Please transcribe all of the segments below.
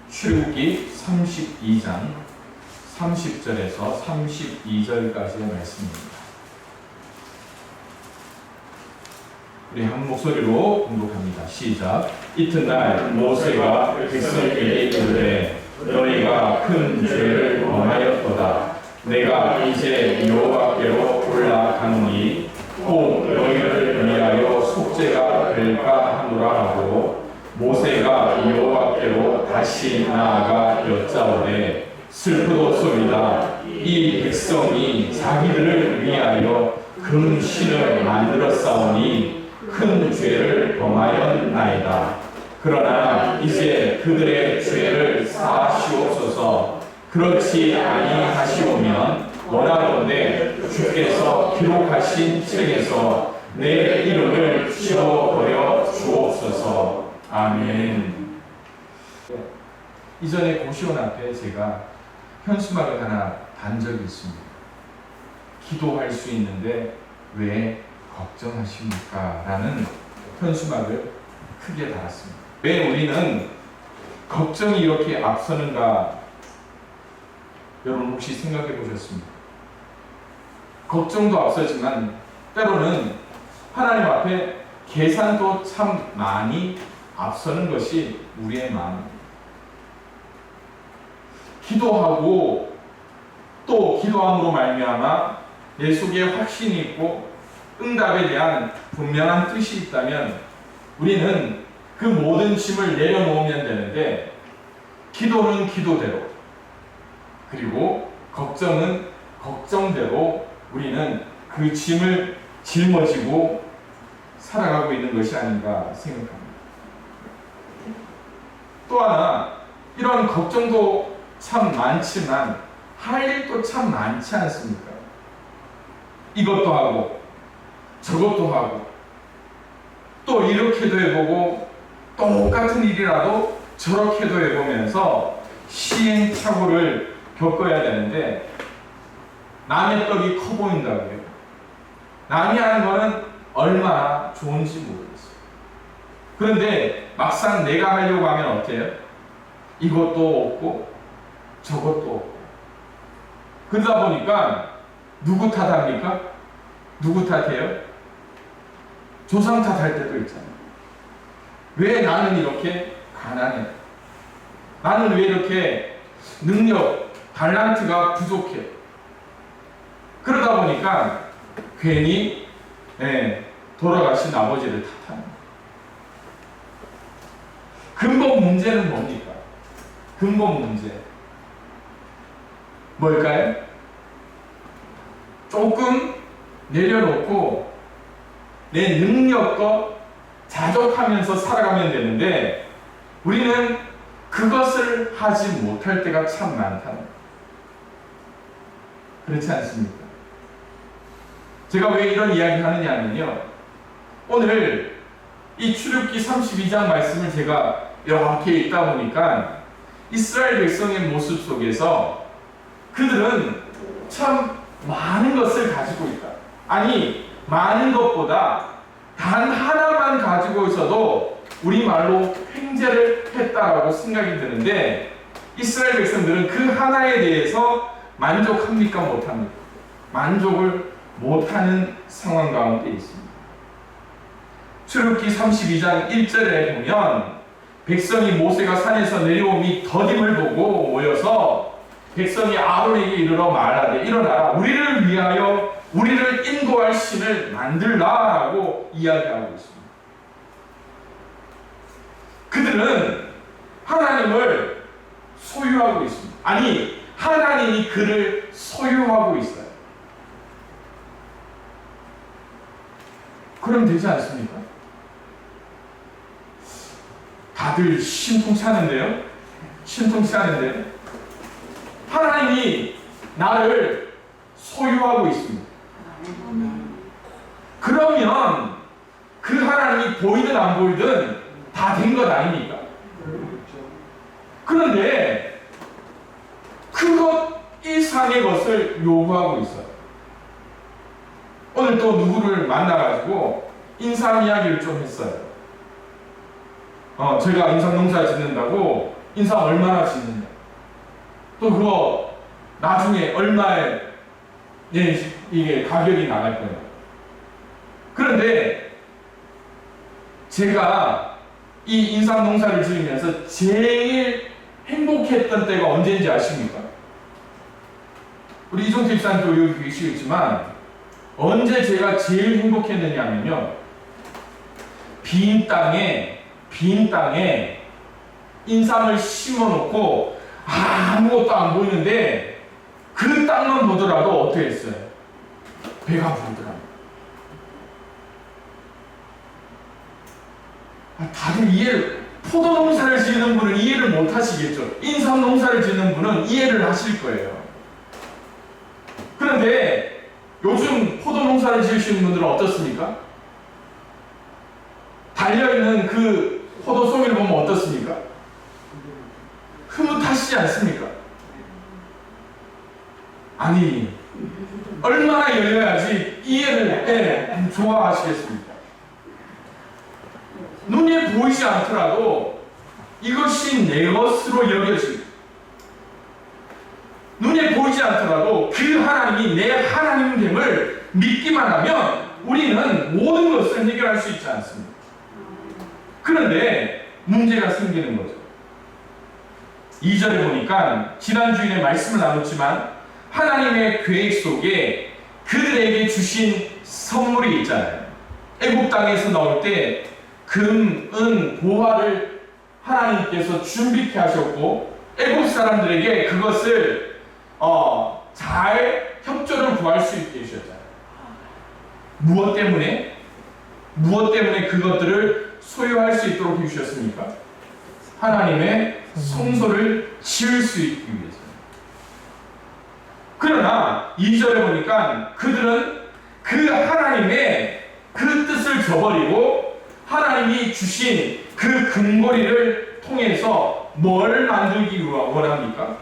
출애굽기 32장 30절에서 32절까지의 말씀입니다. 우리 한 목소리로 공독합니다. 시작. 이튿날 모세가 백성에게 이르되 너희가 큰 죄를 범하였도다. 내가 이제 여호와께로 올라가노니 꼭 너희를 위하여 속죄가 될까 하노라 하고 모세가 여호와께로 다시 나아가 여짜오되 슬프도소이다. 이 백성이 자기들을 위하여 금 신을 만들었사오니 큰 죄를 범하였나이다. 그러나 이제 그들의 죄를 사하시옵소서. 그렇지 아니하시오면 원하건대 주께서 기록하신 책에서 내 이름을 지워버려 주옵소서. 아멘. 이전에 고시원 앞에 제가 현수막을 하나 단 적이 있습니다. 기도할 수 있는데 왜 걱정하십니까? 라는 현수막을 크게 달았습니다. 왜 우리는 걱정이 이렇게 앞서는가? 여러분 혹시 생각해 보셨습니까? 걱정도 앞서지만 때로는 하나님 앞에 계산도 참 많이 앞서는 것이 우리의 마음입니다. 기도하고 또 기도함으로 말미암아 내 속에 확신이 있고 응답에 대한 분명한 뜻이 있다면 우리는 그 모든 짐을 내려놓으면 되는데 기도는 기도대로 그리고 걱정은 걱정대로 우리는 그 짐을 짊어지고 살아가고 있는 것이 아닌가 생각합니다. 또 하나 이런 걱정도 참 많지만 할 일도 참 많지 않습니까? 이것도 하고 저것도 하고 또 이렇게도 해보고 똑같은 일이라도 저렇게도 해보면서 시행착오를 겪어야 되는데 남의 떡이 커 보인다고요. 남이 하는 거는 얼마나 좋은지 모르겠어요. 그런데 막상 내가 하려고 하면 어때요? 이것도 없고 저것도 없고 그러다 보니까 누구 탓합니까? 누구 탓해요? 조상 탓할 때도 있잖아요. 왜 나는 이렇게 가난해? 나는 왜 이렇게 능력, 달란트가 부족해? 그러다 보니까 괜히 돌아가신 아버지를 탓합니다. 근본 문제는 뭡니까? 근본 문제 뭘까요? 조금 내려놓고 내 능력도 자족하면서 살아가면 되는데 우리는 그것을 하지 못할 때가 참 많다는 거예요. 그렇지 않습니까? 제가 왜 이런 이야기 하느냐면요, 오늘 이 출애굽기 32장 말씀을 제가 이렇게 읽다 보니까 이스라엘 백성의 모습 속에서 그들은 참 많은 것을 가지고 있다. 아니 많은 것보다 단 하나만 가지고 있어도 우리말로 횡재를 했다라고 생각이 드는데 이스라엘 백성들은 그 하나에 대해서 만족합니까? 못합니까? 만족을 못하는 상황 가운데 있습니다. 출애굽기 32장 1절에 보면 백성이 모세가 산에서 내려오니 더딤을 보고 모여서 백성이 아론에게 이르러 말하되 일어나라 우리를 위하여 우리를 인도할 신을 만들라라고 이야기하고 있습니다. 그들은 하나님을 소유하고 있습니다. 아니 하나님이 그를 소유하고 있어요. 그럼 되지 않습니까? 다들 심통치 않은데요? 심통치 않은데요? 하나님이 나를 소유하고 있습니다. 그러면 그 하나님이 보이든 안 보이든 다 된 것 아닙니까? 그런데 그것 이상의 것을 요구하고 있어요. 오늘 또 누구를 만나가지고 인삼 이야기를 좀 했어요. 제가 인삼 농사 짓는다고 인삼 얼마나 짓느냐. 또 그거 나중에 얼마에 이게 가격이 나갈 거예요. 그런데 제가 이 인삼 농사를 지으면서 제일 행복했던 때가 언제인지 아십니까? 우리 이종태 집사님도 여기 계시겠지만 언제 제가 제일 행복했느냐 하면요, 빈 땅에 인삼을 심어놓고 아무것도 안 보이는데 그 땅만 보더라도 어떻게 했어요? 배가 부르더라고요. 다들 포도 농사를 지는 분은 이해를 못 하시겠죠. 인삼 농사를 지는 분은 이해를 하실 거예요. 그런데 요즘 포도 농사를 지으시는 분들은 어떻습니까? 달려있는 그 포도 송이를 보면 어떻습니까? 흐뭇하시지 않습니까? 아니, 얼마나 열려야지 이해를 좋아하시겠습니까? 눈에 보이지 않더라도 이것이 내 것으로 여겨집니다. 눈에 보이지 않더라도 그 하나님이 내 하나님됨을 믿기만 하면 우리는 모든 것을 해결할 수 있지 않습니다. 그런데 문제가 생기는 거죠. 2절에 보니까 지난주에 말씀을 나눴지만 하나님의 계획 속에 그들에게 주신 선물이 있잖아요. 애굽 땅에서 나올 때 금, 은, 보화를 하나님께서 준비케 하셨고 애굽 사람들에게 그것을 잘 협조를 구할 수 있게 해주셨잖아요. 무엇 때문에 그것들을 소유할 수 있도록 해주셨습니까? 하나님의 성소를 지을 수 있기 위해서. 그러나 2절에 보니까 그들은 그 하나님의 그 뜻을 저버리고 하나님이 주신 그 금고리를 통해서 뭘 만들기 원합니까?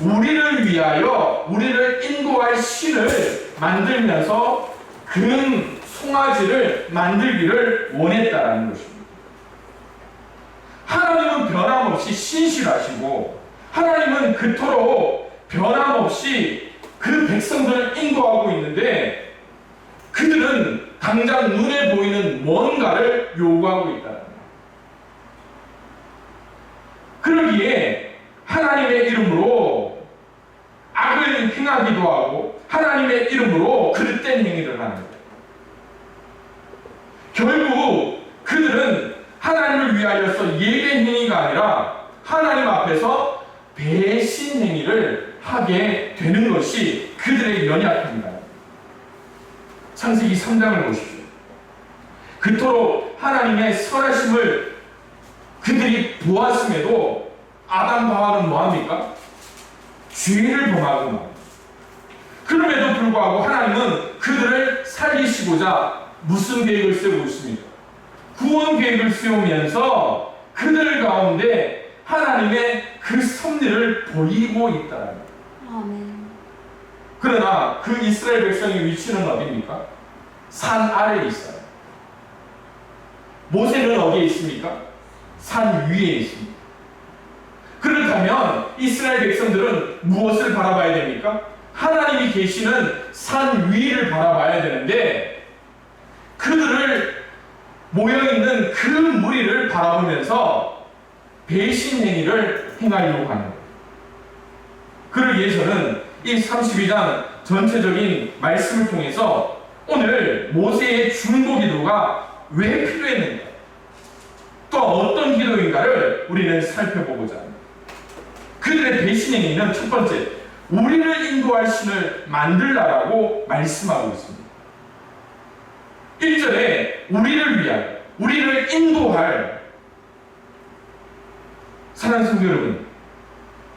우리를 위하여 우리를 인도할 신을 만들면서 금 송아지를 만들기를 원했다라는 것입니다. 하나님은 변함없이 신실하시고 하나님은 그토록 변함없이 그 백성들을 인도하고 있는데 그들은 당장 눈에 보이는 뭔가를 요구하고 있다는 거예요. 그러기에 하나님의 이름으로 악을 행하기도 하고 하나님의 이름으로 그릇된 행위를 하는 거예요. 결국 그들은 하나님을 위하여서 예배 행위가 아니라 하나님 앞에서 배신 행위를 하게 되는 것이 그들의 연약함입니다. 창세기 3장을 보십시오. 그토록 하나님의 선하심을 그들이 보았음에도 아담 하와는 뭐합니까? 죄를 범하고 맙니다. 그럼에도 불구하고 하나님은 그들을 살리시고자 무슨 계획을 세우고 있습니까? 구원 계획을 세우면서 그들 가운데 하나님의 그 섭리를 보이고 있다는 거예요. 그러나 그 이스라엘 백성의 위치는 어디입니까? 산 아래에 있어요. 모세는 어디에 있습니까? 산 위에 있습니다. 그렇다면 이스라엘 백성들은 무엇을 바라봐야 됩니까? 하나님이 계시는 산 위를 바라봐야 되는데 그들을 모여있는 그 무리를 바라보면서 배신 행위를 행하려고 하는 거예요. 그를 위해서는 이 32장 전체적인 말씀을 통해서 오늘 모세의 중보 기도가 왜 필요했는가, 또 어떤 기도인가를 우리는 살펴보고자 합니다. 그들의 배신 행위는 첫 번째, 우리를 인도할 신을 만들라라고 말씀하고 있습니다. 1절에 우리를 위하여, 우리를 인도할, 사랑하는 성도 여러분,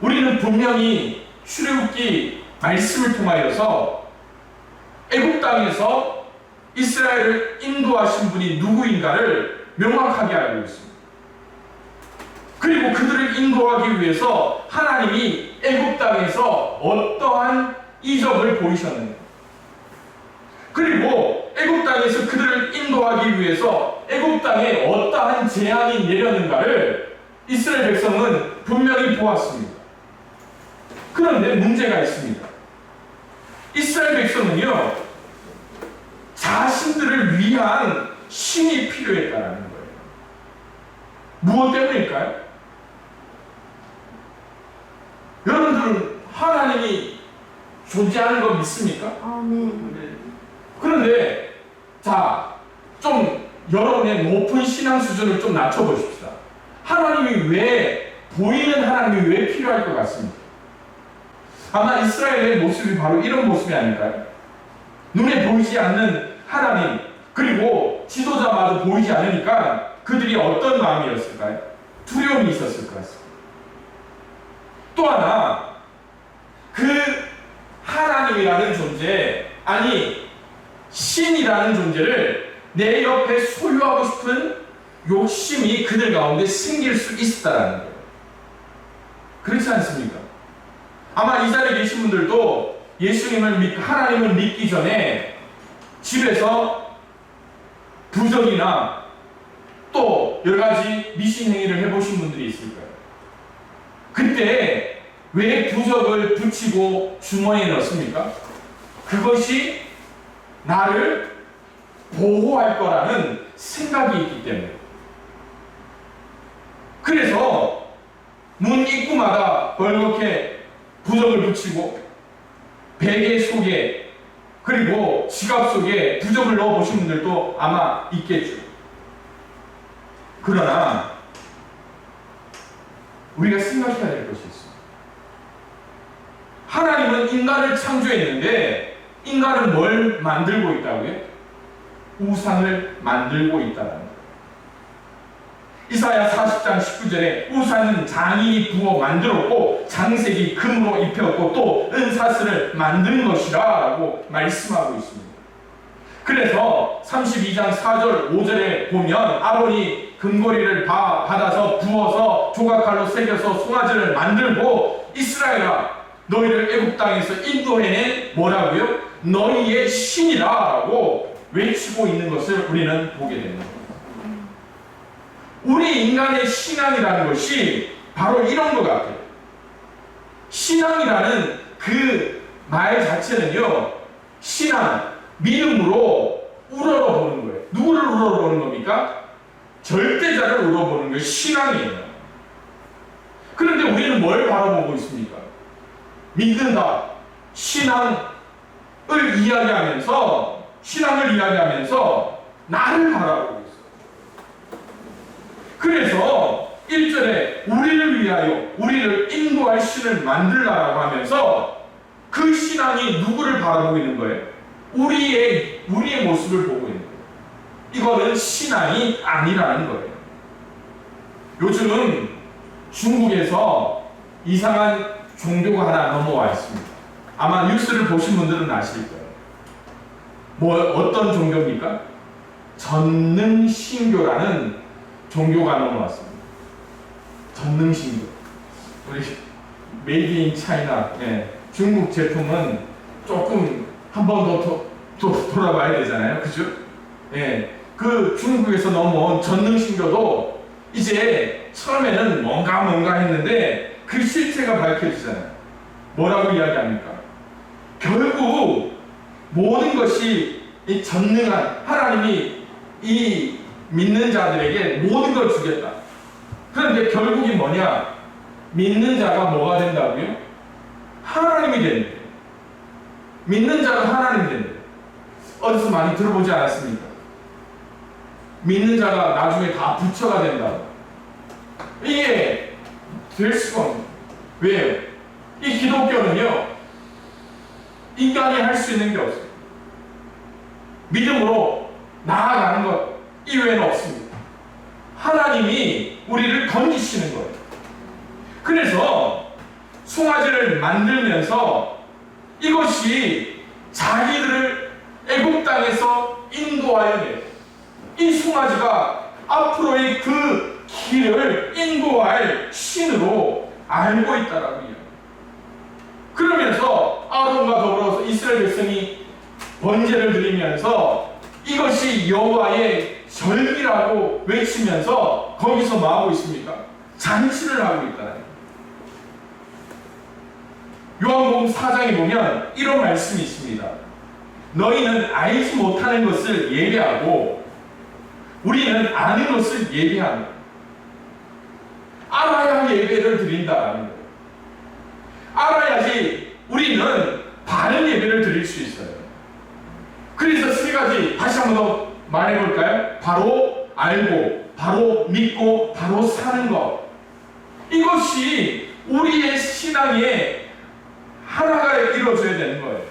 우리는 분명히 출애굽기 말씀을 통하여서 애굽 땅에서 이스라엘을 인도하신 분이 누구인가를 명확하게 알고 있습니다. 그리고 그들을 인도하기 위해서 하나님이 애굽 땅에서 어떠한 이적을 보이셨는가, 그리고 애굽 땅에서 그들을 인도하기 위해서 애굽 땅에 어떠한 재앙이 내렸는가를 이스라엘 백성은 분명히 보았습니다. 그런데 문제가 있습니다. 이스라엘 백성은요, 자신들을 위한 신이 필요했다라는 거예요. 무엇 때문일까요? 여러분들은 하나님이 존재하는 거 믿습니까? 그런데 자, 좀 여러분의 높은 신앙 수준을 좀 낮춰보십시다. 하나님이 왜, 보이는 하나님이 왜 필요할 것 같습니까? 아마 이스라엘의 모습이 바로 이런 모습이 아닐까요? 눈에 보이지 않는 하나님, 그리고 지도자마저 보이지 않으니까 그들이 어떤 마음이었을까요? 두려움이 있었을 것 같습니다. 또 하나, 그 하나님이라는 존재, 아니 신이라는 존재를 내 옆에 소유하고 싶은 욕심이 그들 가운데 생길 수 있다라는 거예요. 그렇지 않습니까? 아마 이 자리에 계신 분들도 예수님을 하나님을 믿기 전에 집에서 부적이나 또 여러 가지 미신 행위를 해보신 분들이 있을 거예요. 그때 왜 부적을 붙이고 주머니에 넣습니까? 그것이 나를 보호할 거라는 생각이 있기 때문에. 그래서 문 입구마다 벌겋게 부적을 붙이고 베개 속에 그리고 지갑 속에 부적을 넣어 보신 분들도 아마 있겠죠. 그러나 우리가 생각해야 될 것이 있습니다. 하나님은 인간을 창조했는데 인간은 뭘 만들고 있다고요? 우상을 만들고 있다는 거예요. 이사야 40장 19절에 우상은 장인이 부어 만들었고 장색이 금으로 입혔고 또 은사슬을 만든 것이라 라고 말씀하고 있습니다. 그래서 32장 4절 5절에 보면 아론이 금고리를 받아서 부어서 조각칼로 새겨서 송아지를 만들고 이스라엘아 너희를 애굽 땅에서 인도해낸 뭐라고요? 너희의 신이라 라고 외치고 있는 것을 우리는 보게 됩니다. 우리 인간의 신앙이라는 것이 바로 이런 것 같아요. 신앙이라는 그 말 자체는요, 신앙, 믿음으로 우러러보는 거예요. 누구를 우러러보는 겁니까? 절대자를 우러러보는 거예요. 신앙이에요. 그런데 우리는 뭘 바라보고 있습니까? 믿는다. 신앙을 이야기하면서 나를 바라보고 있어요. 그래서 1절에 우리를 위하여 우리를 인도할 신을 만들라라고 하면서 그 신앙이 누구를 바라보고 있는 거예요? 우리의 모습을 보고 있는 거예요. 이거는 신앙이 아니라는 거예요. 요즘은 중국에서 이상한 종교가 하나 넘어와 있습니다. 아마 뉴스를 보신 분들은 아실 거예요. 어떤 종교입니까? 전능신교라는 종교가 넘어왔습니다. 전능신교. 우리 메이드 인 차이나, 중국 제품은 조금 한 번 더 돌아봐야 되잖아요. 그죠? 그 중국에서 넘어온 전능신교도 이제 처음에는 뭔가 했는데 그 실체가 밝혀지잖아요. 뭐라고 이야기합니까? 결국 모든 것이 이 전능한 하나님이 이 믿는 자들에게 모든 걸 주겠다. 그런데 결국이 뭐냐? 믿는 자가 뭐가 된다고요? 하나님이 된다. 믿는 자가 하나님이 된다. 어디서 많이 들어보지 않았습니까? 믿는 자가 나중에 다 부처가 된다. 이게 될 수가 없는. 왜요? 이 기독교는요, 인간이 할 수 있는 게 없어요. 믿음으로 나아가는 것 이외에는 없습니다. 하나님이 우리를 건지시는 거예요. 그래서 송아지를 만들면서 이것이 자기들을 애굽 땅에서 인도하여 내요. 이 송아지가 앞으로의 그 길을 인도할 신으로 알고 있다라고 해요. 그러면서 아론과 더불어서 이스라엘 백성이 번제를 드리면서 이것이 여호와의 절기라고 외치면서 거기서 뭐 하고 있습니까? 잔치를 하고 있다는 거예요. 요한복음 4장에 보면 이런 말씀이 있습니다. 너희는 알지 못하는 것을 예배하고 우리는 아는 것을 예배한다. 알아야 예배를 드린다는 거예요. 알아야지 우리는 바른 예배를 드릴 수 있어요. 그래서 세 가지 다시 한 번 더 말해볼까요? 바로 알고, 바로 믿고, 바로 사는 것. 이것이 우리의 신앙의 하나가 이루어져야 되는 거예요.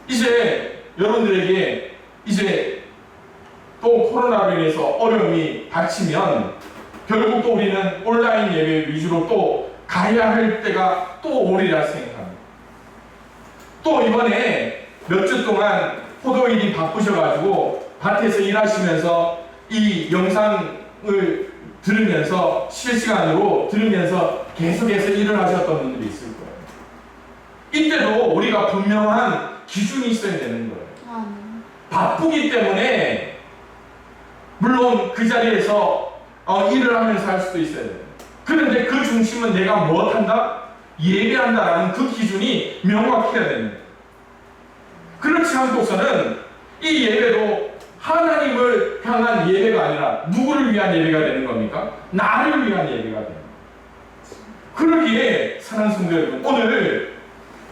이제 여러분들에게 이제 또 코로나로 인해서 어려움이 닥치면 결국 또 우리는 온라인 예배 위주로 또 가야 할 때가 또 오리라 생각합니다. 또 이번에 몇 주 동안 포도일이 바쁘셔가지고 밭에서 일하시면서 이 영상을 들으면서 실시간으로 들으면서 계속해서 일을 하셨던 분들이 있을 거예요. 이때도 우리가 분명한 기준이 있어야 되는 거예요. 바쁘기 때문에 물론 그 자리에서 일을 하면서 할 수도 있어야 돼요. 그런데 그 중심은 내가 무엇한다? 예배한다라는 그 기준이 명확해야 됩니다. 그렇지 않고서는 이 예배도 하나님을 향한 예배가 아니라 누구를 위한 예배가 되는 겁니까? 나를 위한 예배가 됩니다. 그러기에 사랑하는 성도 여러분, 오늘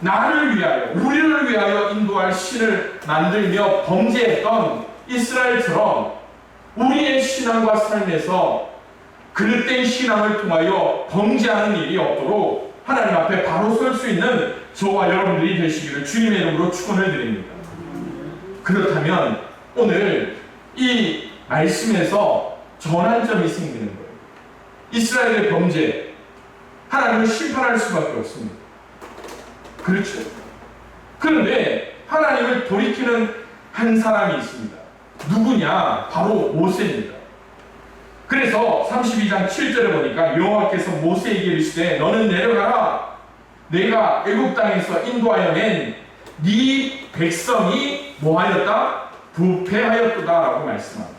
나를 위하여, 우리를 위하여 인도할 신을 만들며 범죄했던 이스라엘처럼 우리의 신앙과 삶에서 그릇된 신앙을 통하여 범죄하는 일이 없도록 하나님 앞에 바로 설 수 있는 저와 여러분들이 되시기를 주님의 이름으로 축원을 드립니다. 그렇다면 오늘 이 말씀에서 전환점이 생기는 거예요. 이스라엘의 범죄, 하나님은 심판할 수밖에 없습니다. 그렇죠. 그런데 하나님을 돌이키는 한 사람이 있습니다. 누구냐? 바로 모세입니다. 그래서 32장 7절에 보니까 여호와께서 모세에게 이르시되 너는 내려가라. 내가 애굽 땅에서 인도하여 낸 네 백성이 뭐하였다? 부패하였도다 라고 말씀합니다.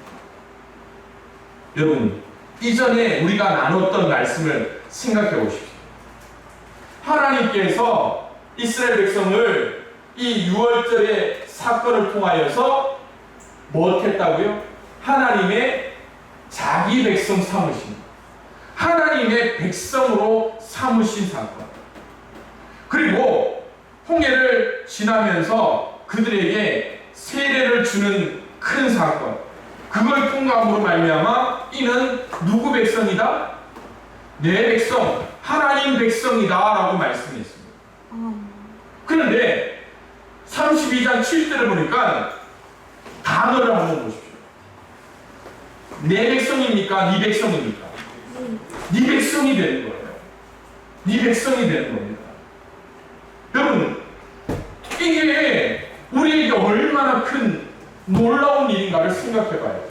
여러분, 이전에 우리가 나눴던 말씀을 생각해 보십시오. 하나님께서 이스라엘 백성을 이 6월절의 사건을 통하여서 무엇했다고요? 하나님의 자기 백성 삼으신, 하나님의 백성으로 삼으신 사건. 그리고 홍해를 지나면서 그들에게 세례를 주는 큰 사건. 그걸 통과함으로 말미암아 이는 누구 백성이다? 내 백성, 하나님 백성이다 라고 말씀했습니다. 그런데 32장 7절을 보니까 단어를 한번 보십시오. 내 백성입니까? 네 백성입니까? 네 백성이 되는 거예요. 네 백성이 되는 겁니다. 여러분, 이게 우리에게 얼마나 큰 놀라운 일인가를 생각해 봐요.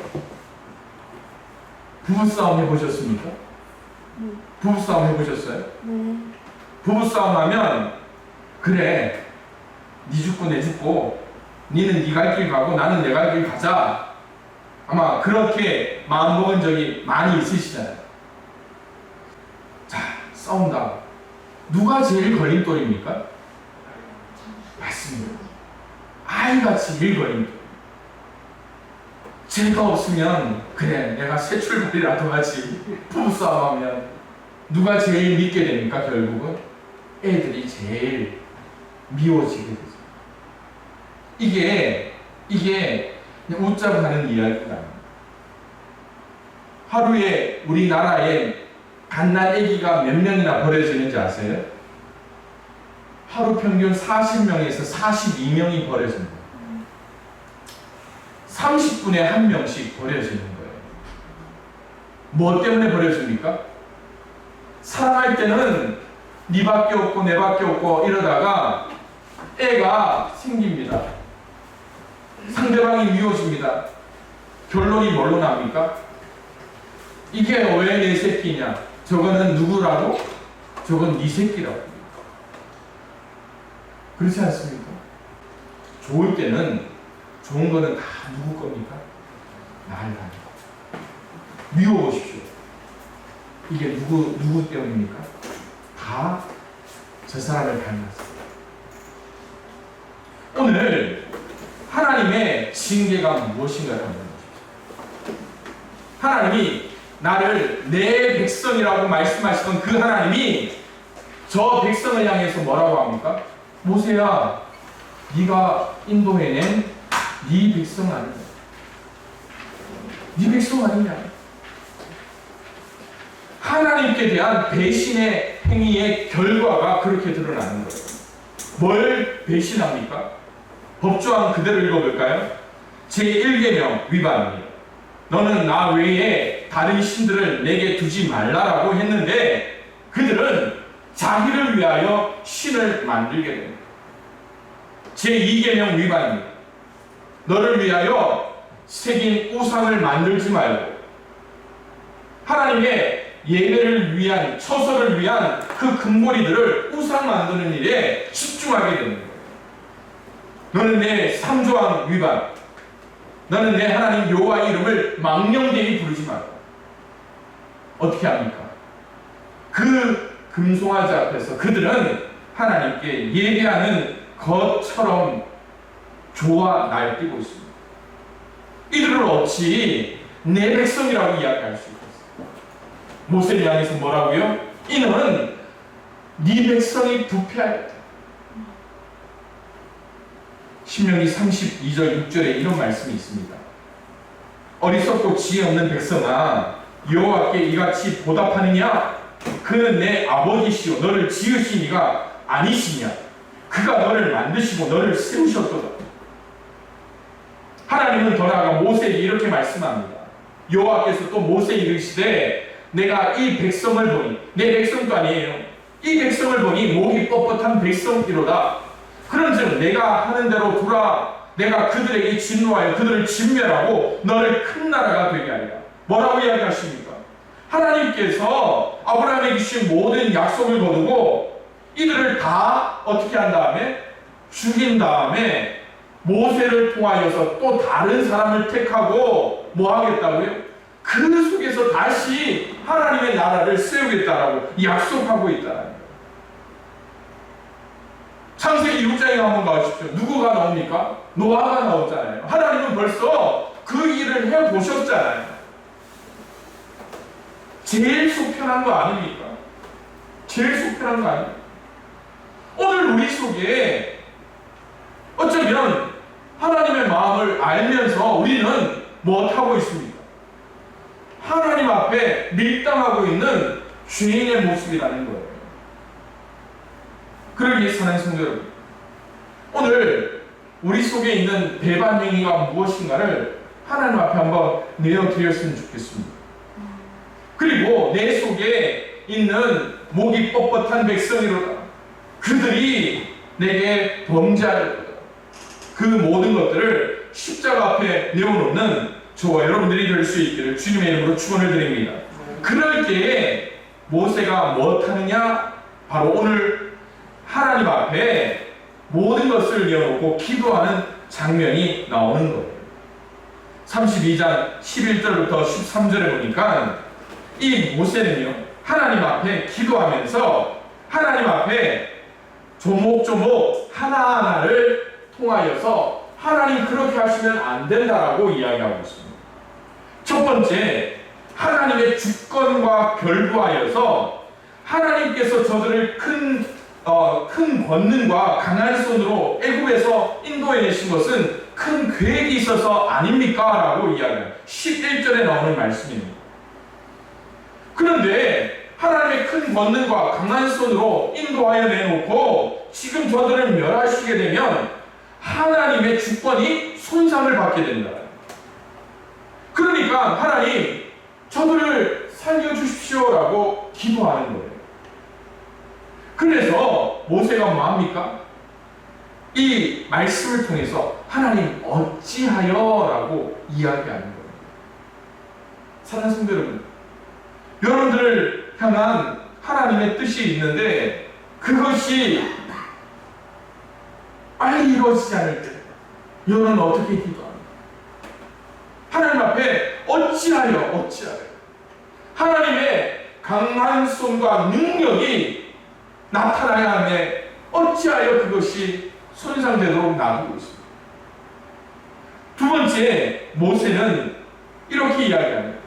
부부싸움 해보셨습니까? 부부싸움 해보셨어요? 부부싸움 하면 그래, 네 죽고 내 죽고 니는 네 갈 길 가고 나는 내 갈 길 가자. 아마 그렇게 마음먹은 적이 많이 있으시잖아요. 자, 싸운다. 누가 제일 걸림돌입니까? 맞습니다. 아이같이 제일 걸림돌. 죄가 없으면 그래, 내가 새 출발이라도 하지. 부부싸움하면 누가 제일 믿게 됩니까? 결국은 애들이 제일 미워지게 되죠. 이게 그냥 웃자고 하는 이야기가 아닙니다. 하루에 우리나라에 갓난 아기가 몇 명이나 버려지는지 아세요? 하루 평균 40명에서 42명이 버려집니다. 30분에 한 명씩 버려지는 거예요. 뭐 때문에 버려집니까? 사랑할 때는 니밖에 없고 내밖에 없고 이러다가 애가 생깁니다. 상대방이 미워집니다. 결론이 뭘로 납니까? 이게 왜 내 새끼냐? 저거는 누구라고? 저건 네 새끼라고. 그렇지 않습니까? 좋을 때는 좋은 거는 다 누구 겁니까? 나를 합니다. 미워보십시오. 이게 누구 때문입니까? 다 저 사람을 닮았어요. 오늘 하나님의 징계가 무엇인가를 한번 보십시오. 하나님이 나를 내 백성이라고 말씀하시던 그 하나님이 저 백성을 향해서 뭐라고 합니까? 모세야, 네가 인도해낸 네 백성 아니냐? 네 백성 아니냐? 하나님께 대한 배신의 행위의 결과가 그렇게 드러나는 거예요. 뭘 배신합니까? 법조항 그대로 읽어볼까요? 제1계명 위반입니다. 너는 나 외에 다른 신들을 내게 두지 말라라고 했는데 그들은 자기를 위하여 신을 만들게 됩니다. 제2계명 위반입니다. 너를 위하여 새긴 우상을 만들지 말고 하나님의 예배를 위한, 처소를 위한 그 금고리들을 우상 만드는 일에 집중하게 되는 거예요. 너는 내 3조항 위반, 너는 내 하나님 여호와의 이름을 망령되이 부르지 마라. 어떻게 합니까? 그 금송아지 앞에서 그들은 하나님께 예배하는 것처럼 좋아 날뛰고 있습니다. 이들을 어찌 내 백성이라고 이야기할 수 있겠어요? 모세를 향해서 뭐라고요? 이는 네 백성이 부패하였다. 신명기 32절 6절에 이런 말씀이 있습니다. 어리석고 지혜 없는 백성아, 여호와께 이같이 보답하느냐? 그는 내 아버지시오 너를 지으신 이가 아니시냐? 그가 너를 만드시고 너를 세우셨도다. 하나님은 더 나아가 모세에게 이렇게 말씀합니다. 여호와께서 또 모세에 이르시되 내가 이 백성을 보니, 내 백성도 아니에요, 이 백성을 보니 목이 뻣뻣한 백성이로다. 그런즉 내가 하는 대로 두라. 내가 그들에게 진노하여 그들을 진멸하고 너를 큰 나라가 되게 하리라. 뭐라고 이야기하십니까? 하나님께서 아브라함에게 주신 모든 약속을 거두고 이들을 다 어떻게 한 다음에 죽인 다음에 모세를 통하여서 또 다른 사람을 택하고 뭐 하겠다고요? 그 속에서 다시 하나님의 나라를 세우겠다라고 약속하고 있다. 창세기 6장에 한번 가보십시오. 누구가 나옵니까? 노아가 나오잖아요. 하나님은 벌써 그 일을 해보셨잖아요. 제일 속편한 거 아닙니까? 제일 속편한 거 아닙니까? 오늘 우리 속에 어쩌면 하나님의 마음을 알면서 우리는 무엇하고 있습니까? 하나님 앞에 밀당하고 있는 죄인의 모습이라는 거예요. 그러기에 사랑하는 성도 여러분, 오늘 우리 속에 있는 배반 행위가 무엇인가를 하나님 앞에 한번 내어드렸으면 좋겠습니다. 그리고 내 속에 있는 목이 뻣뻣한 백성이로다. 그들이 내게 범죄하였다. 그 모든 것들을 십자가 앞에 내어놓는 저와 여러분들이 될 수 있기를 주님의 이름으로 축원을 드립니다. 그럴 때에 모세가 무엇하느냐? 바로 오늘 하나님 앞에 모든 것을 내어놓고 기도하는 장면이 나오는 거예요. 32장 11절부터 13절에 보니까 이 모세는요, 하나님 앞에 기도하면서 하나님 앞에 조목조목 하나하나를 통하여서 하나님 그렇게 하시면 안 된다라고 이야기하고 있습니다. 첫 번째, 하나님의 주권과 결부하여서 하나님께서 저들을 큰 권능과 강한 손으로 애굽에서 인도해내신 것은 큰 계획이 있어서 아닙니까? 라고 이야기해요. 11절에 나오는 말씀입니다. 그런데 하나님의 큰 권능과 강한 손으로 인도하여 내놓고 지금 저들을 멸하시게 되면 하나님의 주권이 손상을 받게 된다. 그러니까 하나님 저들을 살려주십시오라고 기도하는 거예요. 그래서 모세가 뭐합니까? 이 말씀을 통해서 하나님 어찌하여 라고 이야기하는 거예요. 사랑하는 성도 여러분, 여러분들을 향한 하나님의 뜻이 있는데 그것이 빨리 이루어지지 않을 때 여러분은 어떻게 기도합니까? 하나님 앞에 어찌하여 하나님의 강한 손과 능력이 나타나야 하는데 어찌하여 그것이 손상되도록 놔두고 있습니다. 두 번째, 모세는 이렇게 이야기합니다.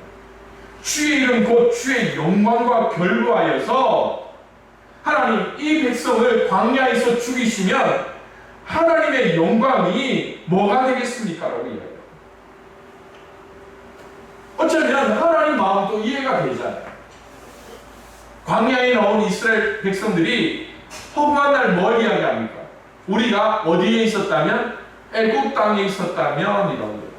주의 이름 곧 주의 영광과 결부하여서 하나님 이 백성을 광야에서 죽이시면 하나님의 영광이 뭐가 되겠습니까? 라고 이야기합니다. 어쩌면 하나님 마음도 이해가 되잖아요. 광야에 나온 이스라엘 백성들이 허구한 날 뭘 이야기합니까? 우리가 어디에 있었다면? 애굽 땅에 있었다면 이라고.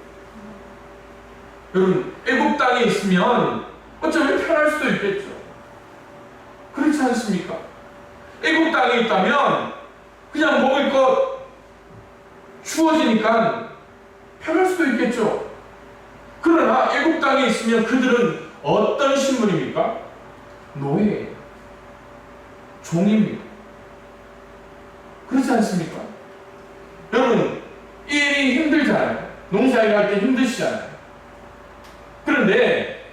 여러분, 애굽 땅에 있으면 어쩌면 편할 수도 있겠죠. 그렇지 않습니까? 애굽 땅에 있다면 그냥 먹을 것 주어지니까 편할 수도 있겠죠. 그러나 애굽 땅에 있으면 그들은 어떤 신분입니까? 노예예요. 종입니다. 그렇지 않습니까? 여러분, 이 일이 힘들잖아요. 농사일 할 때 힘드시잖아요. 그런데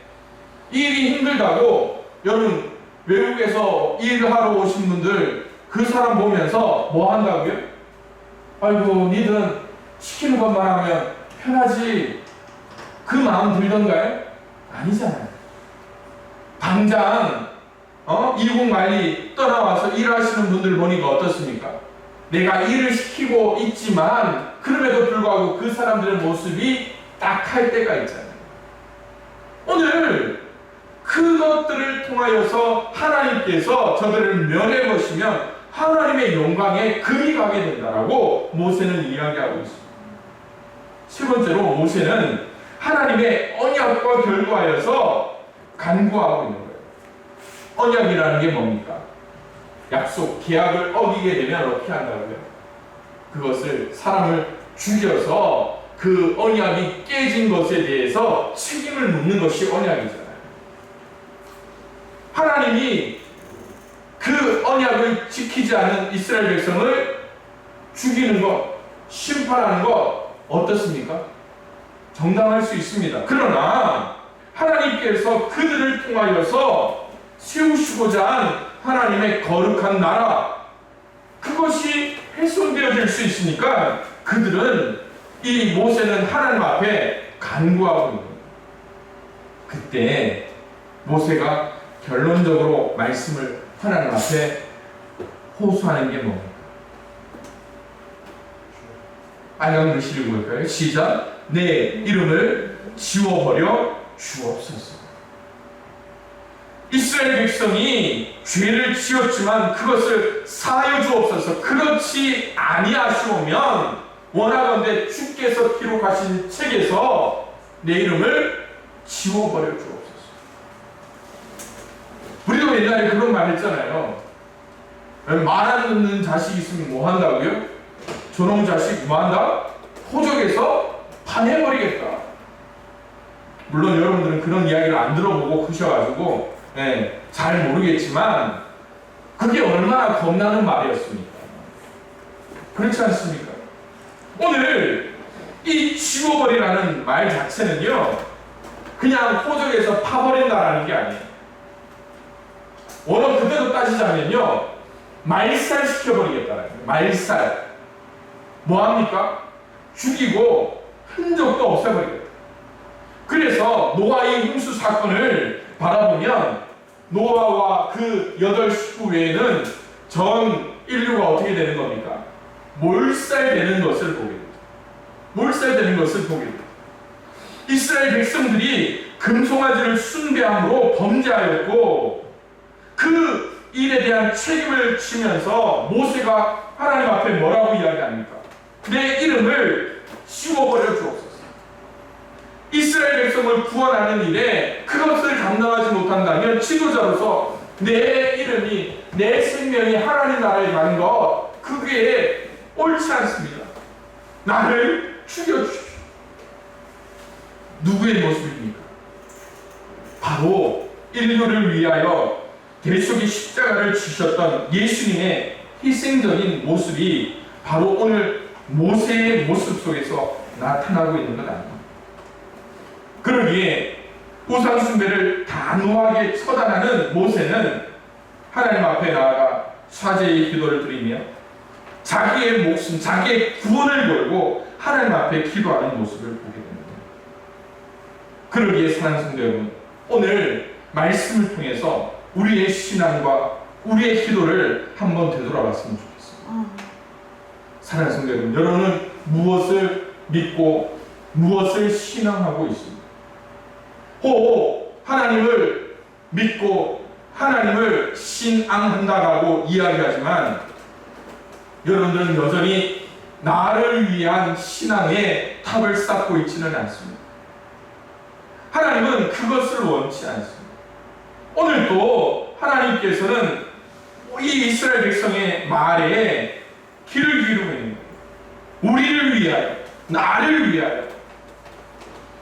이 일이 힘들다고 여러분 외국에서 일을 하러 오신 분들 그 사람 보면서 뭐 한다고요? 아이고 니들은 시키는 것만 하면 편하지 그 마음 들던가요? 아니잖아요. 당장 이국 말리 떠나와서 일하시는 분들 보니까 어떻습니까? 내가 일을 시키고 있지만 그럼에도 불구하고 그 사람들의 모습이 딱할 때가 있잖아요. 오늘 그것들을 통하여서 하나님께서 저들을 면해 보시면 하나님의 영광에 금이 가게 된다라고 모세는 이야기하고 있습니다. 세 번째로 모세는 하나님의 언약과 결부하여서 간구하고 있는 거예요. 언약이라는 게 뭡니까? 약속, 계약을 어기게 되면 어떻게 한다고요? 그것을 사람을 죽여서 그 언약이 깨진 것에 대해서 책임을 묻는 것이 언약이잖아요. 하나님이 그 언약을 지키지 않는 이스라엘 백성을 죽이는 것, 심판하는 것 어떻습니까? 정당할 수 있습니다. 그러나 하나님께서 그들을 통하여서 세우시고자 한 하나님의 거룩한 나라, 그것이 훼손되어질 수 있으니까 그들은 이 모세는 하나님 앞에 간구하고 있는 거예요. 그때 모세가 결론적으로 말씀을 하나님 앞에 호소하는 게 뭡니까? 빨간 글씨 읽어볼까요? 시작. 내 이름을 지워버려 주옵소서. 이스라엘 백성이 죄를 지었지만 그것을 사하여 주옵소서. 그렇지 아니하시오면 원하건대 주께서 기록하신 책에서 내 이름을 지워버려 주옵소서. 우리도 옛날에 그런 말 했잖아요. 말 안 듣는 자식 있으면 뭐 한다고요? 저놈 자식 뭐 한다? 호적에서 파내버리겠다. 물론 여러분들은 그런 이야기를 안 들어보고 크셔가지고 잘 모르겠지만 그게 얼마나 겁나는 말이었습니까? 그렇지 않습니까? 오늘 이 지워버리라는 말 자체는요 그냥 호적에서 파버린다라는 게 아니에요. 원어 그대로 따지자면요 말살시켜버리겠다는 거예요. 말살. 뭐합니까? 죽이고 흔적도 없애버리겠다. 그래서 노아의 홍수 사건을 바라보면 노아와 그 8식구 외에는 전 인류가 어떻게 되는 겁니까? 몰살되는 것을 보게 됩니다. 몰살되는 것을 보게 됩니다. 이스라엘 백성들이 금송아지를 숭배함으로 범죄하였고 그 일에 대한 책임을 지면서 모세가 하나님 앞에 뭐라고 이야기합니까? 내 이름을 지워버려 주옵소서. 이스라엘 백성을 구원하는 일에 그것을 감당하지 못한다면 지도자로서 내 이름이 내 생명이 하나님 나라에 가는 것 그게 옳지 않습니다. 나를 죽여주십시오. 누구의 모습입니까? 바로 인류를 위하여 대속의 십자가를 지셨던 예수님의 희생적인 모습이 바로 오늘 모세의 모습 속에서 나타나고 있는 것 아닙니까? 그러기에 우상 숭배를 단호하게 처단하는 모세는 하나님 앞에 나아가 사죄의 기도를 드리며 자기의 목숨, 자기의 구원을 걸고 하나님 앞에 기도하는 모습을 보게 됩니다. 그러기에 사랑하는 성도 여러분, 오늘 말씀을 통해서 우리의 신앙과 우리의 기도를 한번 되돌아봤으면 좋겠습니다. 사랑하는 성도 여러분, 여러분은 무엇을 믿고 무엇을 신앙하고 있습니다. 하나님을 믿고 하나님을 신앙한다라고 이야기하지만 여러분들은 여전히 나를 위한 신앙의 탑을 쌓고 있지는 않습니다. 하나님은 그것을 원치 않습니다. 오늘도 하나님께서는 이 이스라엘 백성의 말에 귀를 기울이고 있는 거예요. 우리를 위하여, 나를 위하여.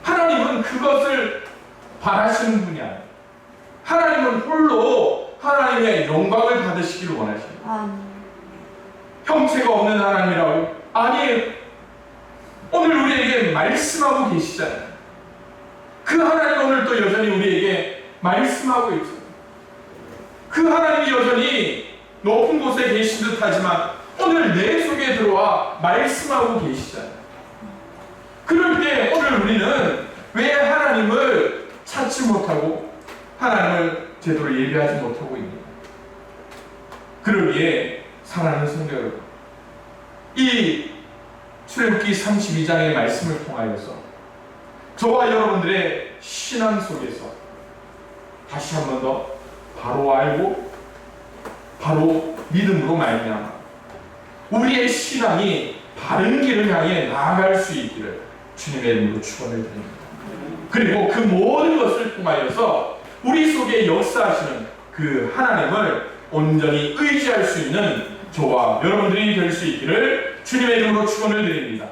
하나님은 그것을 바라시는 분이 아니에요. 하나님은 홀로 하나님의 영광을 받으시기를 원하십니다. 형체가 없는 하나님이라고? 아니에요. 오늘 우리에게 말씀하고 계시잖아요. 그 하나님 오늘 또 여전히 우리에게 말씀하고 있죠. 그 하나님이 여전히 높은 곳에 계신 듯 하지만 오늘 내 속에 들어와 말씀하고 계시잖아요. 그럴 때 오늘 우리는 왜 하나님을 찾지 못하고 하나님을 제대로 예배하지 못하고 있는가? 그러기에 사랑하는 성도 여러분, 이 출애굽기 32장의 말씀을 통하여서 저와 여러분들의 신앙 속에서 다시 한 번 더 바로 알고 바로 믿음으로 말미암아 우리의 신앙이 바른 길을 향해 나아갈 수 있기를 주님의 이름으로 축원을 드립니다. 그리고 그 모든 것을 통하여서 우리 속에 역사하시는 그 하나님을 온전히 의지할 수 있는 저와 여러분들이 될 수 있기를 주님의 이름으로 축원을 드립니다.